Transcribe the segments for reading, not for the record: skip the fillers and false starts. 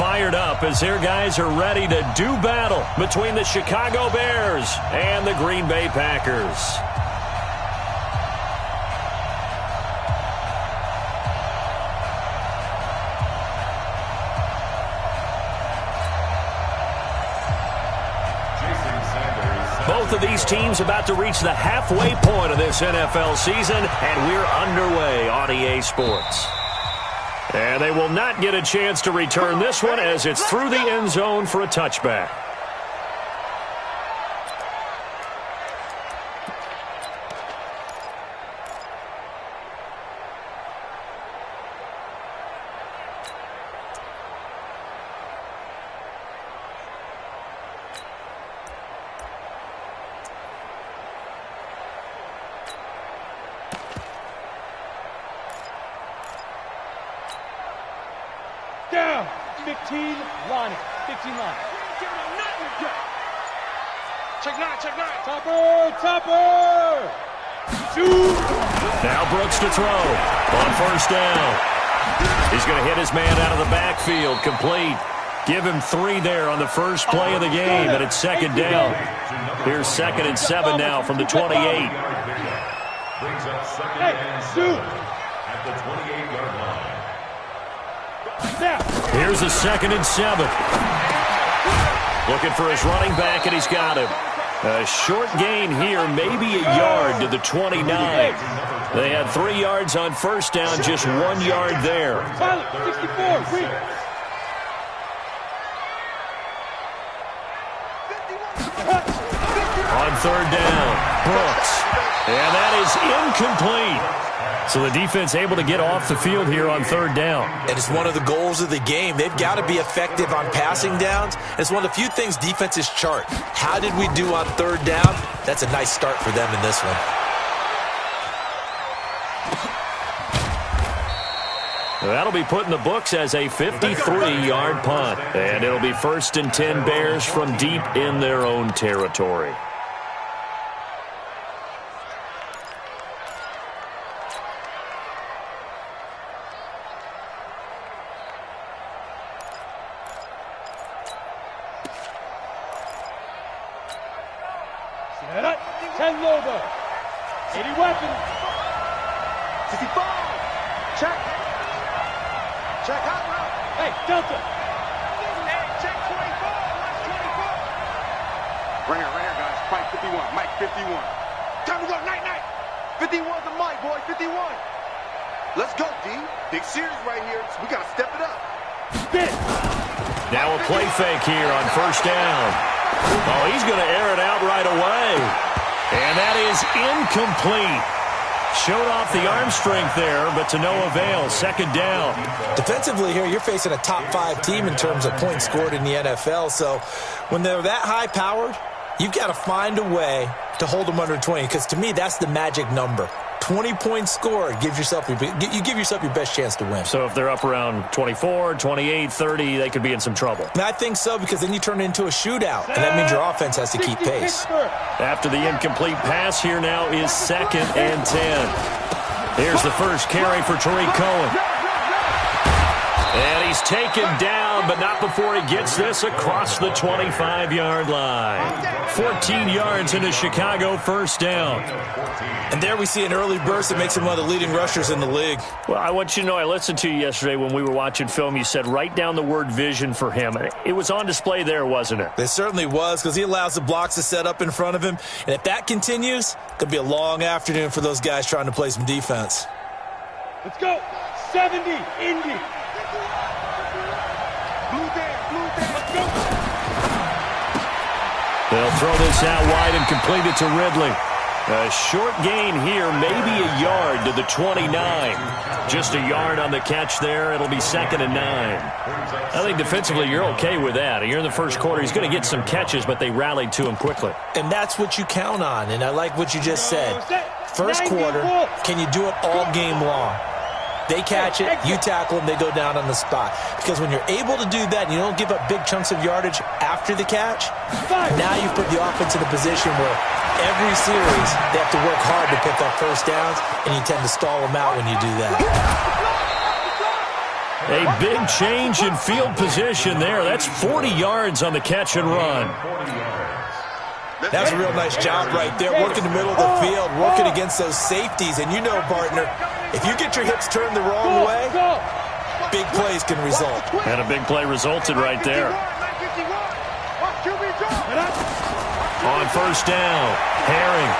fired up as their guys are ready to do battle between the Chicago Bears and the Green Bay Packers. Both of these teams about to reach the halfway point of this NFL season, and we're underway on EA Sports. And they will not get a chance to return this one as it's through the end zone for a touchback. Down. 15 line. 15 line. Check nine. Topper. Shoot. Now Brooks to throw on first down. He's going to hit his man out of the backfield. Complete. Give him 3 there on the first play of the game, and it's second down. Here's 2nd and 7 now from the 28. Brings up 2nd and 7 at the 28-yard line. Here's a 2nd and 7. Looking for his running back, and he's got him. A short gain here, maybe a yard to the 29. They had 3 yards on first down, just 1 yard there. 64. On third down, Brooks. And that is incomplete. So the defense able to get off the field here on third down. And it's one of the goals of the game. They've got to be effective on passing downs. It's one of the few things defenses chart. How did we do on third down? That's a nice start for them in this one. That'll be put in the books as a 53-yard punt. And it'll be 1st and 10 Bears from deep in their own territory. Set up. 10 Lobo. 80 weapons. 65. Check. Check out route. Hey, Delta. Hey, check 24. Watch 24. Right here, guys. Mike 51. Mike 51. Time to go. Night. 51's the Mike, boy. 51. Let's go, D. Big series right here. So we got to step it up. Spin. Now a play fake here on first down. Oh, he's going to air it out right away. And that is incomplete. Showed off the arm strength there, but to no avail. Second down. Defensively here, you're facing a top 5 team in terms of points scored in the NFL. So when they're that high-powered, you've got to find a way to hold them under 20, because to me, that's the magic number. 20 points scored, you give yourself your best chance to win. So if they're up around 24, 28, 30, they could be in some trouble. And I think so, because then you turn it into a shootout, and that means your offense has to keep pace. After the incomplete pass, here now is 2nd and 10. Here's the first carry for Tariq Cohen. And he's taken down, but not before he gets this across the 25-yard line. 14 yards into Chicago, first down. And there we see an early burst that makes him one of the leading rushers in the league. Well, I want you to know, I listened to you yesterday when we were watching film. You said write down the word vision for him. It was on display there, wasn't it? It certainly was, because he allows the blocks to set up in front of him. And if that continues, it could be a long afternoon for those guys trying to play some defense. Let's go. 70. Indy. Let's go. They'll throw this out wide and complete it to Ridley. A short gain here, maybe a yard to the 29. Just a yard on the catch there. It'll be 2nd and 9. I think defensively you're okay with that. You're in the first quarter. He's going to get some catches, but they rallied to him quickly. And that's what you count on, and I like what you just said. First quarter, can you do it all game long? They catch it, you tackle them, they go down on the spot. Because when you're able to do that and you don't give up big chunks of yardage after the catch, now you've put the offense in a position where every series they have to work hard to pick up first downs, and you tend to stall them out when you do that. A big change in field position there. That's 40 yards on the catch and run. That's a real nice job right there, working the middle of the field, working against those safeties. And you know, partner, if you get your hips turned the wrong way, big plays can result. And a big play resulted right there. On first down, Herring.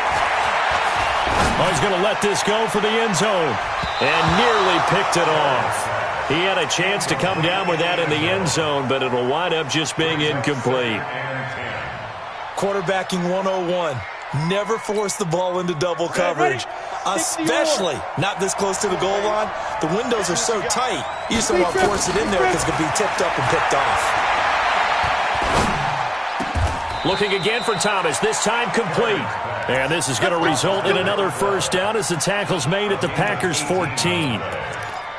Oh, he's going to let this go for the end zone. And nearly picked it off. He had a chance to come down with that in the end zone, but it'll wind up just being incomplete. Quarterbacking 101. Never force the ball into double coverage, especially not this close to the goal line. The windows are so tight, you just don't want to force it in there because it could be tipped up and picked off. Looking again for Thomas, this time complete. And this is going to result in another first down as the tackle's made at the Packers' 14.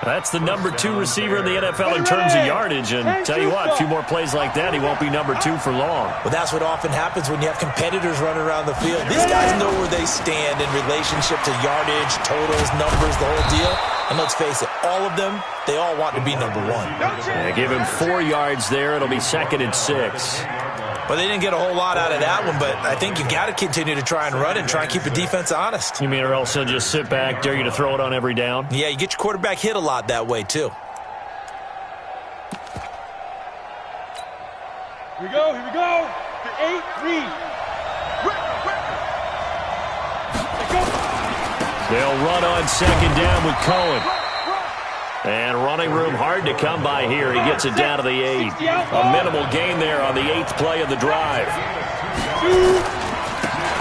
That's the number 2 receiver in the NFL in terms of yardage. And tell you what, a few more plays like that, he won't be number 2 for long. Well, that's what often happens when you have competitors running around the field. These guys know where they stand in relationship to yardage, totals, numbers, the whole deal. And let's face it, all of them, they all want to be number 1. Yeah, give him 4 yards there. It'll be 2nd and 6. Well, they didn't get a whole lot out of that one, but I think you've got to continue to try and run and try and keep the defense honest. You mean or else they'll just sit back, dare you to throw it on every down? Yeah, you get your quarterback hit a lot that way, too. Here we go, here we go. The 8, read. They'll run on 2nd down with Cohen. And running room hard to come by here. He gets it down to the 8. A minimal gain there on the 8th play of the drive.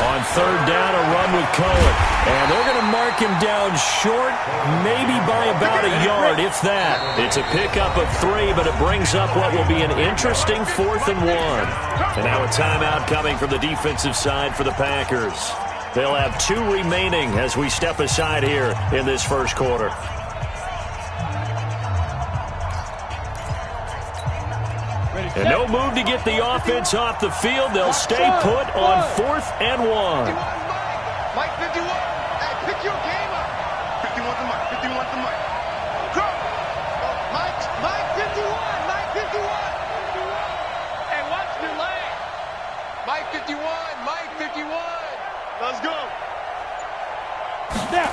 On 3rd down, a run with Cohen. And they're going to mark him down short, maybe by about a yard, if that. It's a pickup of 3, but it brings up what will be an interesting 4th and 1. And now a timeout coming from the defensive side for the Packers. They'll have 2 remaining as we step aside here in this first quarter. And no move to get the offense off the field. They'll stay put on 4th and 1. Mike 51. Hey, pick your game up. 51 to Mike. 51 to Mike. Go. Mike 51. Mike 51. Hey, watch your leg. Mike 51. Mike 51. Let's go. Snap.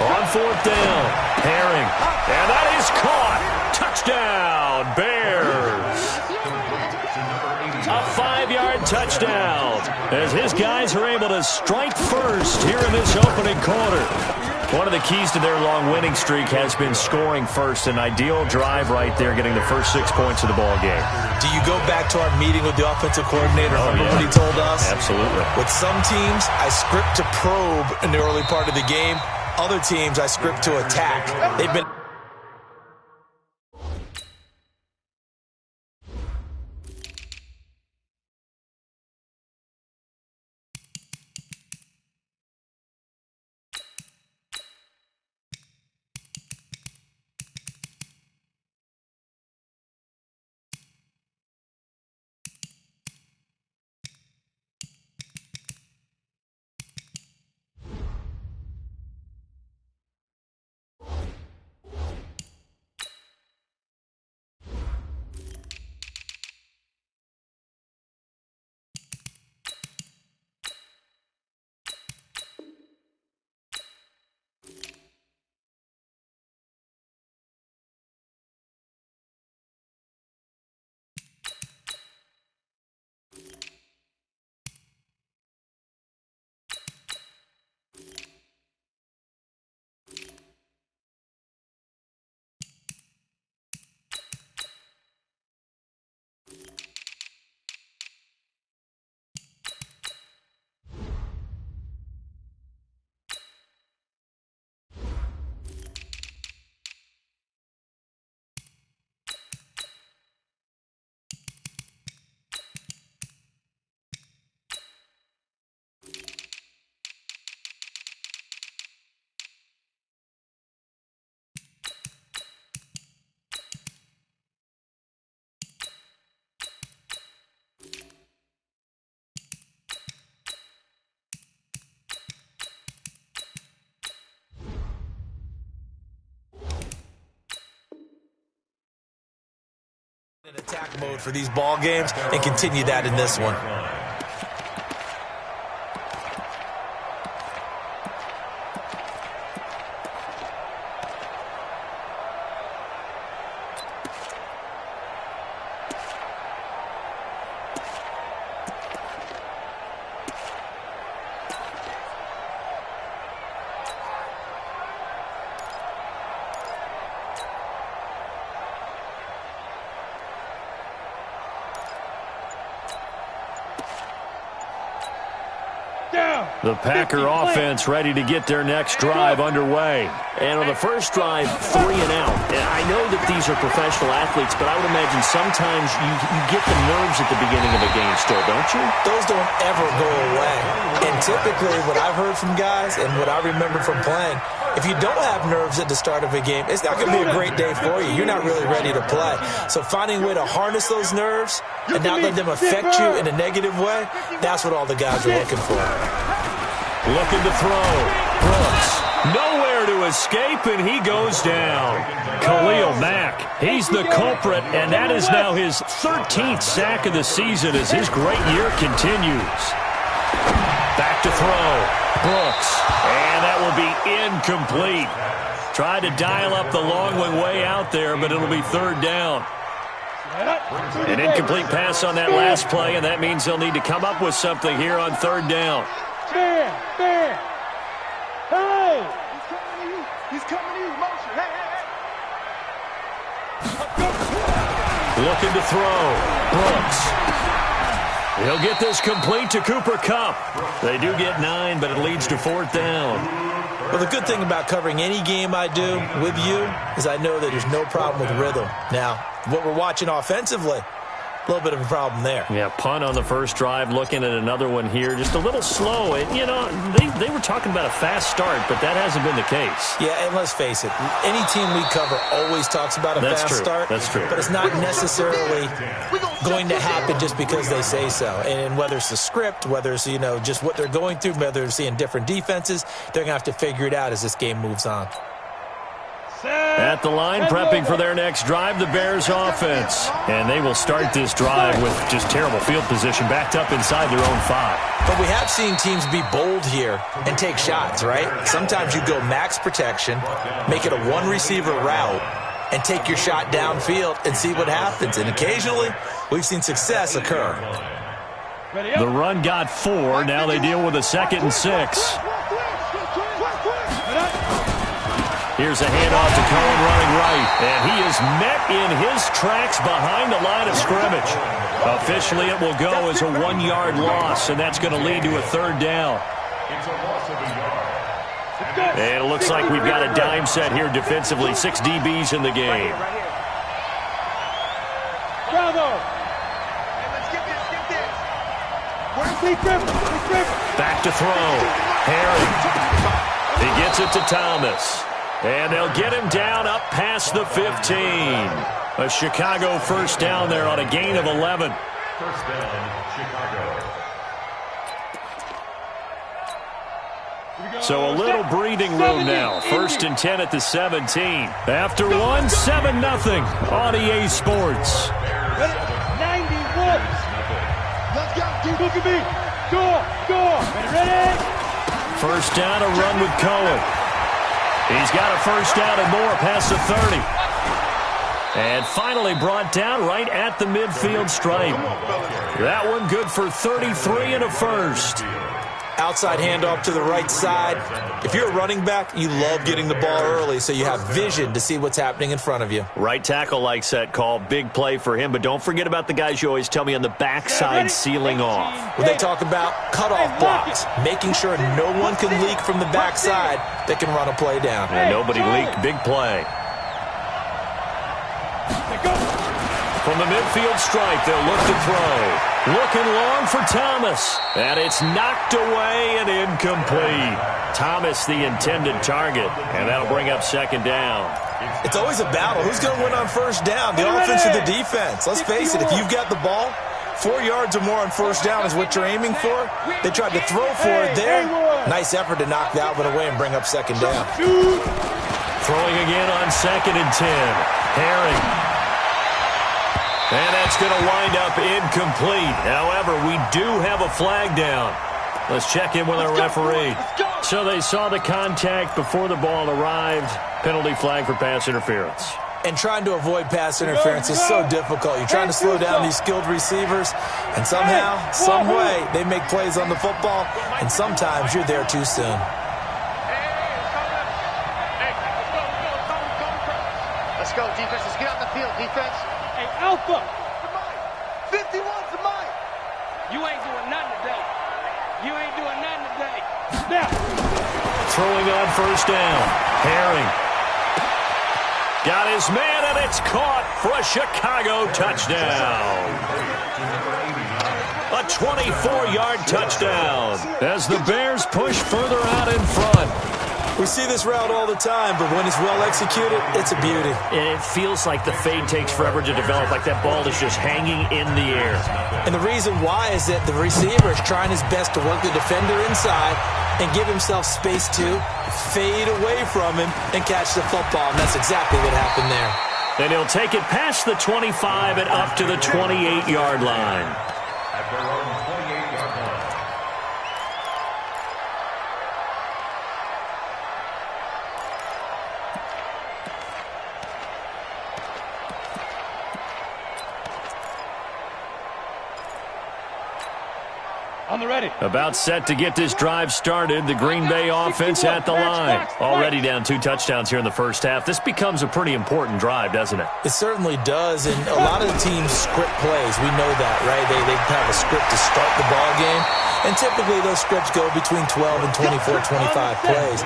On 4th down, Herring. And that is caught. Touchdown, Bears. A 5-yard touchdown as his guys are able to strike first here in this opening quarter. One of the keys to their long winning streak has been scoring first. An ideal drive right there, getting the first 6 points of the ball game. Do you go back to our meeting with the offensive coordinator? Remember what he told us? Absolutely. With some teams, I script to probe in the early part of the game. Other teams, I script to attack. They've been... In attack mode for these ball games and continue that in this one. The Packer offense ready to get their next drive underway. And on the first drive, 3 and out. And I know that these are professional athletes, but I would imagine sometimes you get the nerves at the beginning of a game still, don't you? Those don't ever go away. And typically what I've heard from guys and what I remember from playing, if you don't have nerves at the start of a game, it's not going to be a great day for you. You're not really ready to play. So finding a way to harness those nerves and not let them affect you in a negative way, that's what all the guys are looking for. Looking to throw. Brooks. Nowhere to escape, and he goes down. Khalil Mack. He's the culprit, and that is now his 13th sack of the season as his great year continues. Back to throw. Brooks. And that will be incomplete. Tried to dial up the long one way out there, but it'll be 3rd down. An incomplete pass on that last play, and that means they'll need to come up with something here on 3rd down. Hey! He's coming to you. Motion. Hey! Looking to throw. Brooks. He'll get this complete to Cooper Kupp. They do get 9, but it leads to 4th down. Well, the good thing about covering any game I do with you is I know that there's no problem with rhythm. Now, what we're watching offensively, a little bit of a problem there. Yeah, punt on the first drive, looking at another one here. Just a little slow. And, you know, they were talking about a fast start, but that hasn't been the case. Yeah, and let's face it, any team we cover always talks about a fast start. That's true. But it's not necessarily going to happen just because they say so. And whether it's the script, whether it's, you know, just what they're going through, whether it's seeing different defenses, they're going to have to figure it out as this game moves on. At the line, prepping for their next drive, the Bears offense. And they will start this drive with just terrible field position, backed up inside their own 5. But we have seen teams be bold here and take shots, right? Sometimes you go max protection, make it a one-receiver route, and take your shot downfield and see what happens. And occasionally, we've seen success occur. The run got 4. Now they deal with a 2nd and 6. Here's a handoff to Cohen running right. And he is met in his tracks behind the line of scrimmage. Officially, it will go as a 1-yard loss, and that's going to lead to a 3rd down. And it looks like we've got a dime set here defensively. 6 DBs in the game. Bravo! Back to throw. Herring. He gets it to Thomas. And they'll get him down up past the 15. A Chicago 1st down there on a gain of 11. 1st down, Chicago. So a little breathing room now. 1st and 10 at the 17. After one, 7-0 on EA Sports. 91. Let's go. Dude, look at me. Go. Ready? 1st down, a run with Cohen. He's got a 1st down and more past the 30. And finally brought down right at the midfield stripe. That one good for 33 and a 1st. Outside handoff to the right side. If you're a running back, you love getting the ball early so you have vision to see what's happening in front of you. Right tackle likes that call. Big play for him. But don't forget about the guys you always tell me on the backside sealing off. When they talk about cutoff blocks, making sure no one can leak from the backside that can run a play down. And nobody leaked. Big play. From the midfield stripe, they'll look to throw. Looking long for Thomas. And it's knocked away and incomplete. Thomas, the intended target. And that'll bring up 2nd down. It's always a battle. Who's going to win on 1st down, the offense or the defense? Let's face it, if you've got the ball, 4 yards or more on 1st down is what you're aiming for. They tried to throw for it there. Nice effort to knock that one away and bring up 2nd down. Throwing again on 2nd and 10. Herring. And that's going to wind up incomplete. However, we do have a flag down. Let's check in with our referee. So they saw the contact before the ball arrived. Penalty flag for pass interference. And trying to avoid pass interference is so difficult. You're trying to slow down these skilled receivers, and somehow, some way, they make plays on the football, and sometimes you're there too soon. Let's go, defense. Let's get out the field, defense. Hey, Alpha. 51's the mic. You ain't doing nothing today. You ain't doing nothing today. Now. Throwing on first down. Herring. Got his man, and it's caught for a Chicago touchdown. A 24-yard touchdown as the Bears push further out in front. We see this route all the time, but when it's well executed, it's a beauty. And it feels like the fade takes forever to develop, like that ball is just hanging in the air. And the reason why is that the receiver is trying his best to work the defender inside and give himself space to fade away from him and catch the football, and that's exactly what happened there. And he'll take it past the 25 and up to the 28-yard line. At their own 28-yard line. On the ready. About set to get this drive started. The Green Bay offense at the line. Already down 2 touchdowns here in the first half. This becomes a pretty important drive, doesn't it? It certainly does, and a lot of the teams script plays. We know that, right? They have a script to start the ball game, and typically those scripts go between 12 and 24, 25 plays.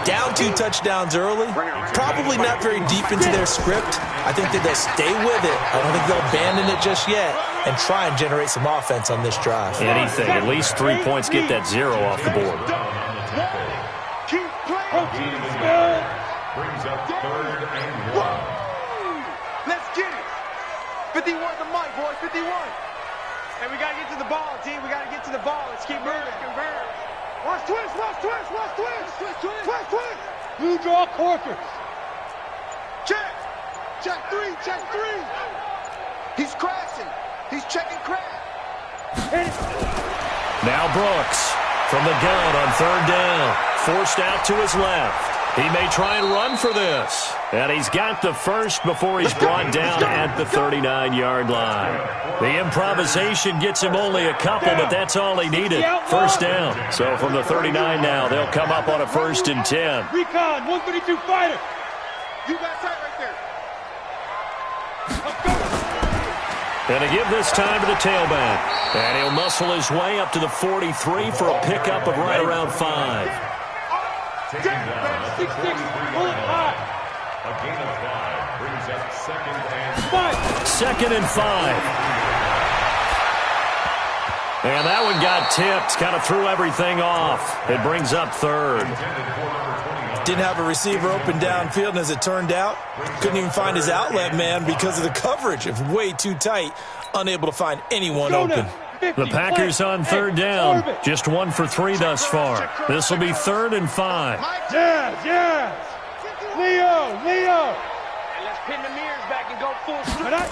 Down 2 touchdowns early, probably not very deep into their script. I think that they'll stay with it. I don't think they'll abandon it just yet and try and generate some offense on this drive. Anything, at least 3 points, get that 0 off the board. Keep playing. Brings up 3rd and 1. Let's get it. 51's the mic, boys. 51. Hey, we got to get to the ball, team. We got to get to the ball. Let's keep moving. Converge. Watch twist. Watch twist. Watch twist. Twist, twist. Blue draw corkers. Check. Check 3. Check 3. He's crashing. He's checking crash. Now Brooks from the gun on 3rd down. Forced out to his left. He may try and run for this. And he's got the first before he's brought down at the 39-yard line. The improvisation gets him only a couple, but that's all he needed. First down. So from the 39 now, they'll come up on a 1st and 10. Recon, 132 fighter. You got sight right there. And to give this time to the tailback. And he'll muscle his way up to the 43 for a pickup of right around 5. Taken down at the 6-6, pull it high. A gain of 5 brings up 2nd and 2nd and 5. And that one got tipped, kind of threw everything off. It brings up 3rd. Didn't have a receiver open downfield, and as it turned out, couldn't even find his outlet man because of the coverage. It's way too tight, unable to find anyone open. The Packers on 3rd down, just 1 for 3 thus far. This will be 3rd and 5. Yes. Leo. And let's pin the mirrors back and go full strength.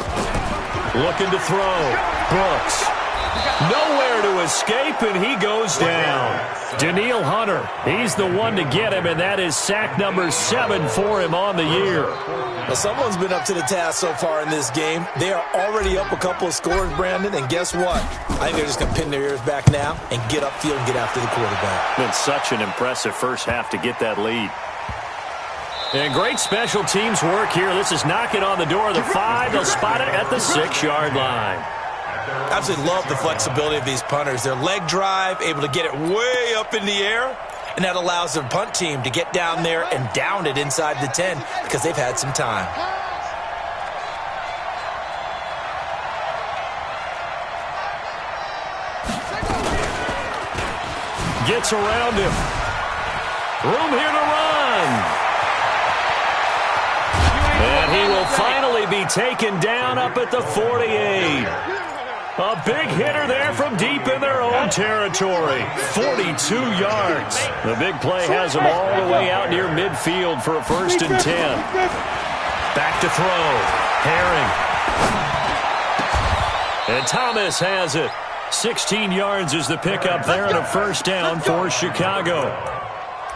Looking to throw. Brooks. Nowhere to escape, and he goes down. Danielle Hunter, he's the one to get him, and that is sack number 7 for him on the year. Well, someone's been up to the task so far in this game. They are already up a couple of scores, Brandon, and guess what? I think they're just going to pin their ears back now and get upfield and get after the quarterback. Been such an impressive first half to get that lead. And great special teams work here. This is knocking on the door of the 5. They'll spot it at the 6-yard line. Absolutely love the flexibility of these punters. Their leg drive, able to get it way up in the air, and that allows their punt team to get down there and down it inside the 10 because they've had some time. Gets around him. Room here to run. And he will finally be taken down up at the 48. A big hitter there from deep in their own territory. 42 yards. The big play has them all the way out near midfield for a 1st and 10. Back to throw. Herring. And Thomas has it. 16 yards is the pickup there and a first down for Chicago.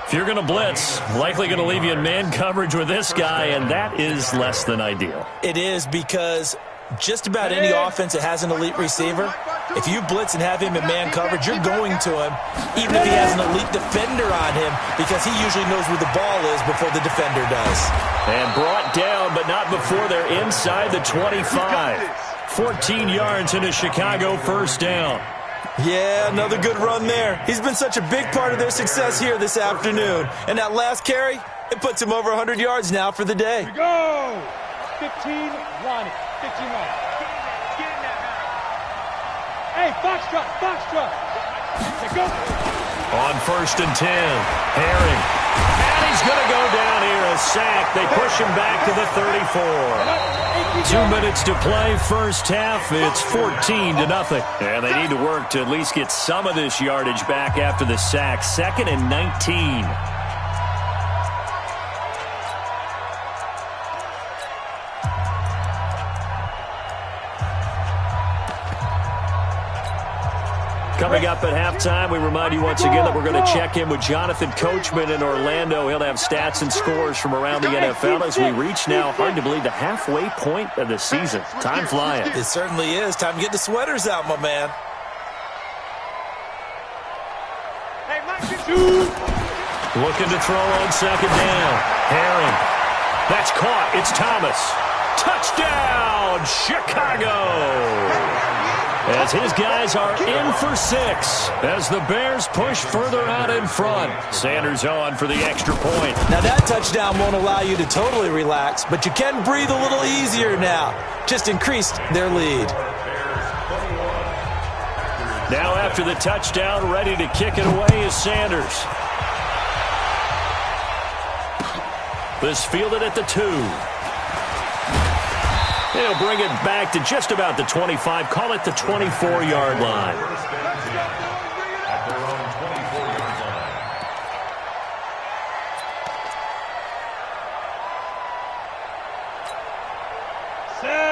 If you're going to blitz, likely going to leave you in man coverage with this guy, and that is less than ideal. It is, because just about any offense that has an elite receiver, if you blitz and have him in man coverage, you're going to him, even if he has an elite defender on him, because he usually knows where the ball is before the defender does. And brought down, but not before they're inside the 25. 14 yards in a Chicago first down. Yeah, another good run there. He's been such a big part of their success here this afternoon. And that last carry, it puts him over 100 yards now for the day. Here we go. 15, Lonnie. 15 Lonnie. Hey, Foxtrot, Foxtrot. Here go. On 1st and 10, Herring. And he's going to go down here, a sack. They push him back to the 34. 2 minutes to play, first half. It's 14-0. And they need to work to at least get some of this yardage back after the sack. 2nd and 19. Coming up at halftime, we remind you once again that we're going to check in with Jonathan Coachman in Orlando. He'll have stats and scores from around the NFL as we reach now, hard to believe, the halfway point of the season. Time flying. It certainly is. Time to get the sweaters out, my man. Hey, Mike, looking to throw on 2nd down. Herring. That's caught. It's Thomas. Touchdown, Chicago! As his guys are in for 6 as the Bears push further out in front. Sanders on for the extra point. Now that touchdown won't allow you to totally relax, but you can breathe a little easier now. Just increased their lead. Now after the touchdown, ready to kick it away is Sanders. This fielded at the 2. He'll bring it back to just about the 25. Call it the 24-yard line. At their own 24-yard line.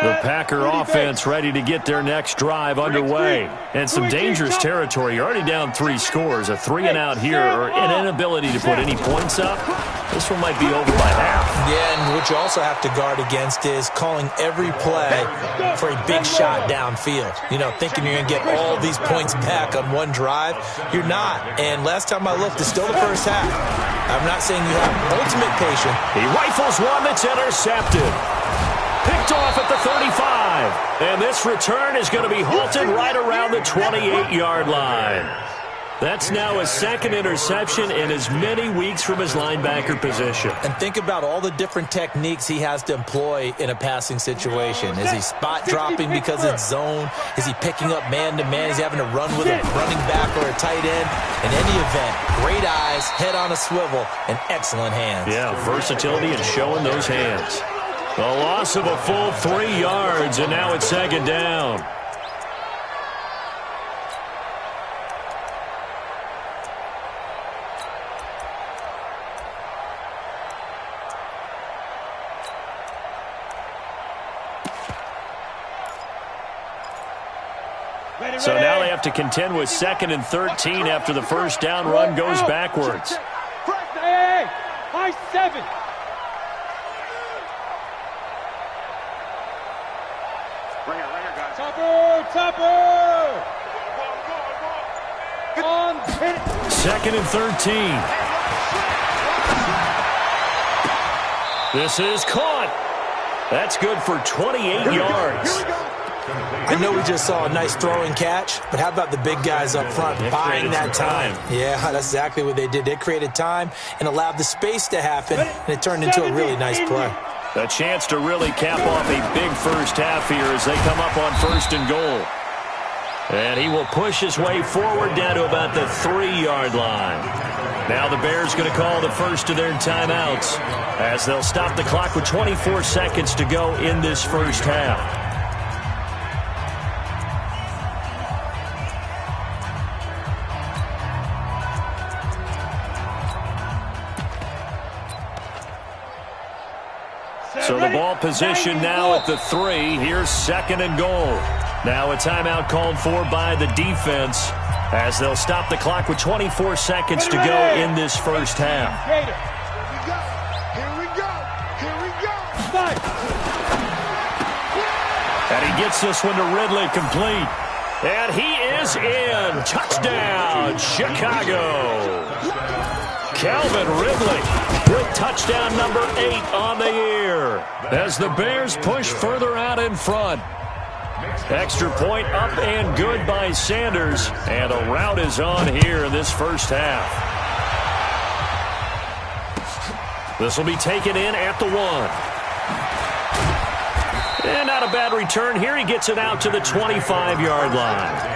The Packer offense ready to get their next drive underway. And some dangerous territory. You're already down 3 scores. A 3-and-out here or an inability to put any points up. This one might be over by half. Yeah, and what you also have to guard against is calling every play for a big shot downfield. You know, thinking you're going to get all these points back on one drive. You're not. And last time I looked, it's still the first half. I'm not saying you have ultimate patience. He rifles one that's intercepted. Picked off at the 35. And this return is going to be halted right around the 28-yard line. That's now his 2nd interception in as many weeks from his linebacker position. And think about all the different techniques he has to employ in a passing situation. Is he spot dropping because it's zone? Is he picking up man-to-man? Is he having to run with a running back or a tight end? In any event, great eyes, head on a swivel, and excellent hands. Yeah, versatility and showing those hands. The loss of a full 3 yards, and now it's 2nd down. So now they have to contend with 2nd and 13 after the first down run goes backwards. Hey, high 7. Right here, guys. Topper! On pin. 2nd and 13. This is caught. That's good for 28 yards. I know we just saw a nice throwing catch, but how about the big guys up front buying that time? Yeah, that's exactly what they did. They created time and allowed the space to happen, and it turned into a really nice play. A chance to really cap off a big first half here as they come up on 1st and goal. And he will push his way forward down to about the 3-yard line. Now the Bears going to call the first of their timeouts as they'll stop the clock with 24 seconds to go in this first half. So the ball position now at the 3. Here's 2nd and goal. Now a timeout called for by the defense as they'll stop the clock with 24 seconds to go in this first half. Here we go. And he gets this one to Ridley, complete. And he is in. Touchdown, Chicago. Calvin Ridley with touchdown number 8 on the year as the Bears push further out in front. Extra point up and good by Sanders, and a rout is on here in this first half. This will be taken in at the 1. And not a bad return here. He gets it out to the 25-yard line.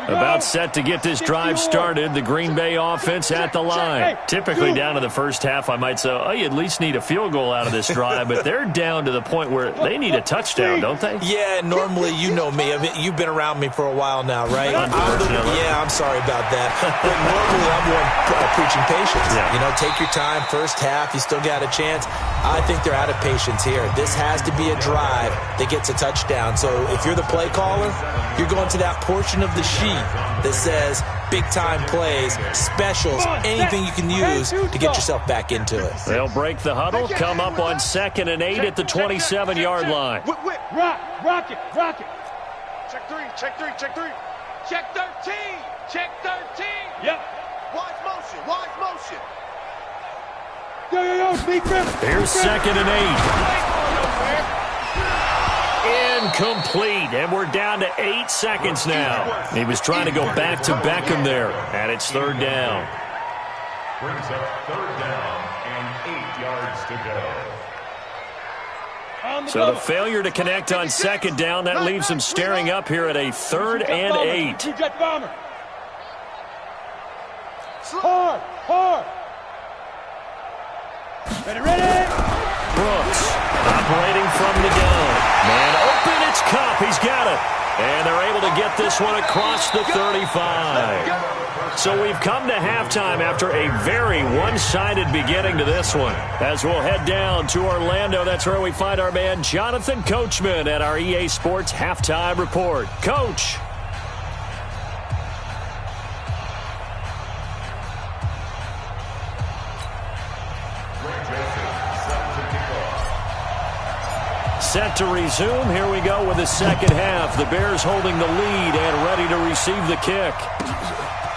About set to get this drive started. The Green Bay offense at the line. Typically down to the first half, I might say, oh, you at least need a field goal out of this drive, but they're down to the point where they need a touchdown, don't they? Yeah, normally, you know me. I mean, you've been around me for a while now, right? I'm sorry about that. But normally, I'm one preaching patience. Yeah. You know, take your time. First half, you still got a chance. I think they're out of patience here. This has to be a drive that gets a touchdown. So if you're the play caller, you're going to that portion of the sheet that says big-time plays, specials, anything you can use to get yourself back into it. They'll break the huddle, come up on 2nd and 8 at the 27-yard line. Rock it. Check 3. Check 13. Check 13. Yep. Wise motion. Yo, speak for him. Here's 2nd and 8. Incomplete, and we're down to 8 seconds now. He was trying to go back to Beckham there, and it's 3rd down. Brings up 3rd down and 8 yards to go. So the failure to connect on 2nd down, that leaves him staring up here at a 3rd and 8. Jet bomber. Hard. Ready. Brooks operating from the gun. Man open, it's Cup. He's got it. And they're able to get this one across the 35. So we've come to halftime after a very one-sided beginning to this one. As we'll head down to Orlando, that's where we find our man Jonathan Coachman at our EA Sports Halftime Report. Coach. Set to resume. Here we go with the second half. The Bears holding the lead and ready to receive the kick.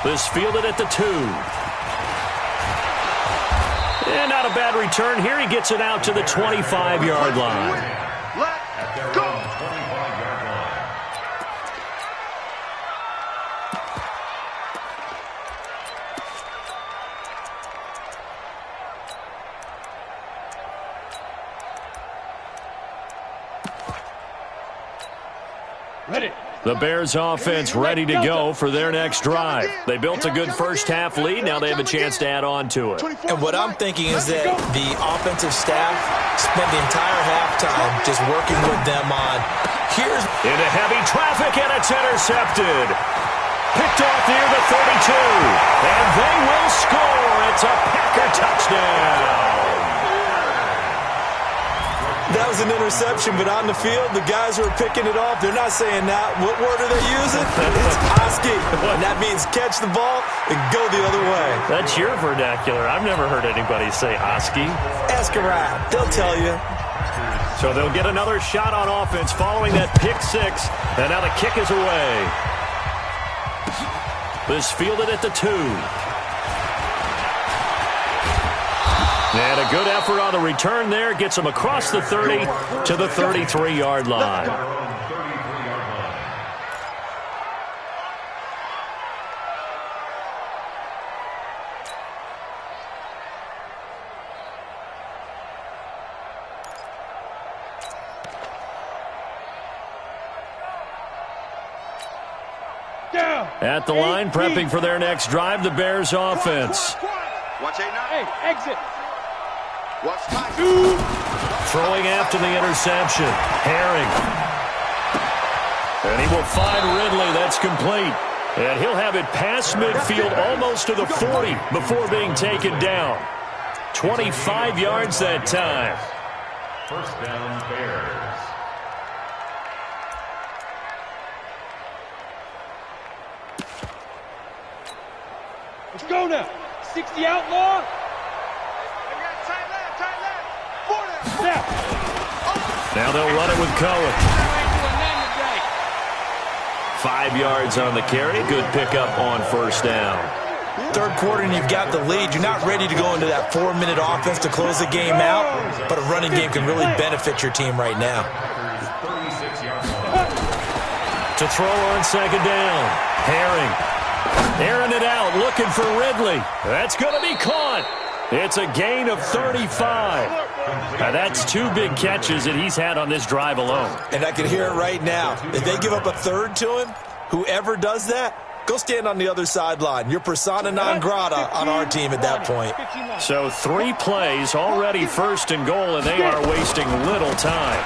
This fielded at the 2. And not a bad return here. He gets it out to the 25-yard line. Let's go. Ready. The Bears offense ready to go for their next drive. They built a good first half lead. Now they have a chance to add on to it. And what I'm thinking is that the offensive staff spent the entire halftime just working with them on here's into heavy traffic, and it's intercepted. Picked off near the 32. And they will score. It's a Packer touchdown. That was an interception, but on the field, the guys who are picking it off, they're not saying that. What word are they using? It's Oski. And that means catch the ball and go the other way. That's your vernacular. I've never heard anybody say Oski. Ask around. They'll tell you. So they'll get another shot on offense following that pick 6. And now the kick is away. This fielded at the 2. And a good effort on the return there. Gets him across the 30 to the 33-yard line. At the line, prepping for their next drive, the Bears offense. Watch 8-9. Hey, exit. Watch 5. Throwing after the interception. Herring. And he will find Ridley. That's complete. And he'll have it past midfield almost to the 40 before being taken down. 25 yards that time. First down, Bears. Let's go now. 60 outlaw. Tight left. 4 down. Now they'll run it with Cohen. 5 yards on the carry. Good pickup on first down. Third quarter and you've got the lead. You're not ready to go into that 4-minute offense to close the game out, but a running game can really benefit your team right now. To throw on second down. Herring. Airing it out, looking for Ridley. That's going to be caught. It's a gain of 35. Now that's 2 big catches that he's had on this drive alone. And I can hear it right now. If they give up a third to him, whoever does that, go stand on the other sideline. You're persona non grata on our team at that point. So 3 plays, already first and goal, and they are wasting little time.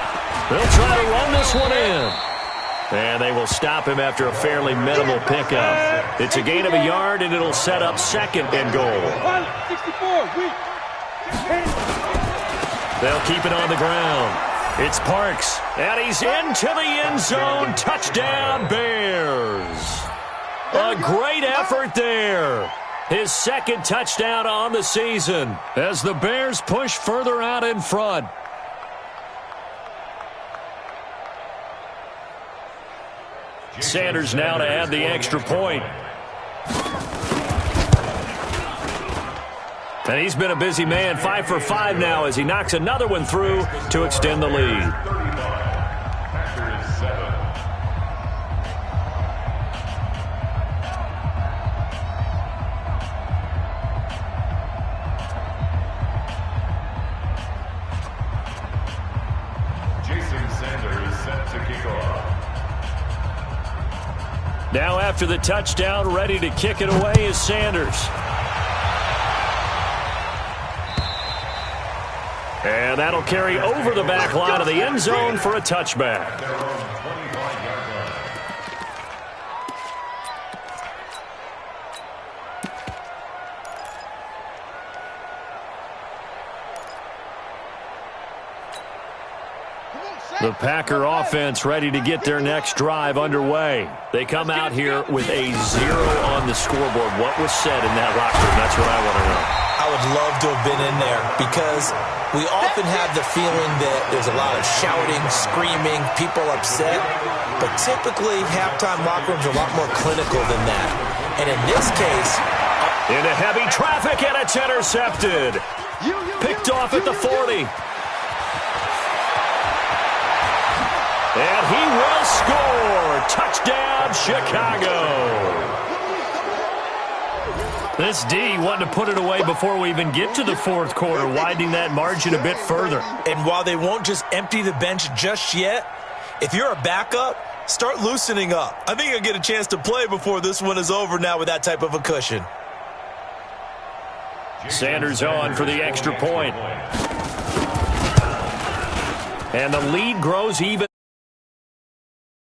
They'll try to run this one in. And they will stop him after a fairly minimal pickup. It's a gain of a yard, and it'll set up second and goal. 64, They'll keep it on the ground. It's Parks, and he's into the end zone. Touchdown, Bears. A great effort there. His second touchdown on the season as the Bears push further out in front. Sanders now to add the extra point. And he's been a busy man, 5 for 5 now as he knocks another one through to extend the lead. Now after the touchdown, ready to kick it away is Sanders. And that'll carry over the back line of the end zone for a touchback. The Packer offense ready to get their next drive underway. They come out here with a 0 on the scoreboard. What was said in that locker room? That's what I want to know. I would love to have been in there because we often have the feeling that there's a lot of shouting, screaming, people upset. But typically, halftime locker rooms are a lot more clinical than that. And in this case... into heavy traffic, and it's intercepted. Picked off at the 40. And he will score. Touchdown, Chicago. This D wanted to put it away before we even get to the fourth quarter, widening that margin a bit further. And while they won't just empty the bench just yet, if you're a backup, start loosening up. I think you'll get a chance to play before this one is over now with that type of a cushion. Sanders on for the extra point. And the lead grows even.